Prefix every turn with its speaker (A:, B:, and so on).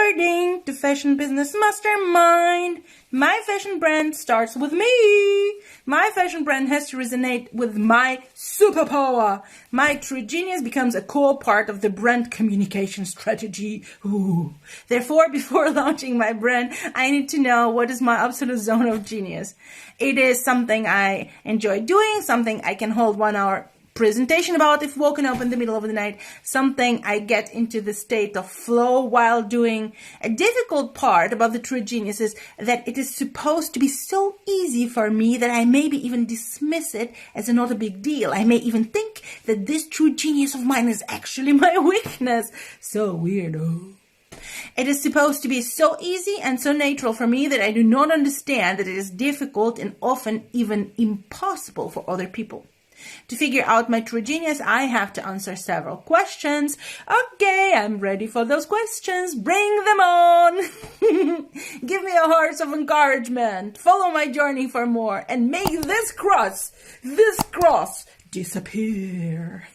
A: According to Fashion Business Mastermind, my fashion brand starts with me. My fashion brand has to resonate with my superpower. My true genius becomes a core part of the brand communication strategy. Ooh. Therefore, before launching my brand, I need to know what is my absolute zone of genius. It is something I enjoy doing, something I can hold 1 hour presentation about if woken up in the middle of the night, something I get into the state of flow while doing. A difficult part about the true genius is that it is supposed to be so easy for me that I maybe even dismiss it as not a big deal. I may even think that this true genius of mine is actually my weakness. So weirdo. It is supposed to be so easy and so natural for me that I do not understand that it is difficult and often even impossible for other people. To figure out my true genius, I have to answer several questions. Okay, I'm ready for those questions. Bring them on. Give me a heart of encouragement. Follow my journey for more and make this cross disappear.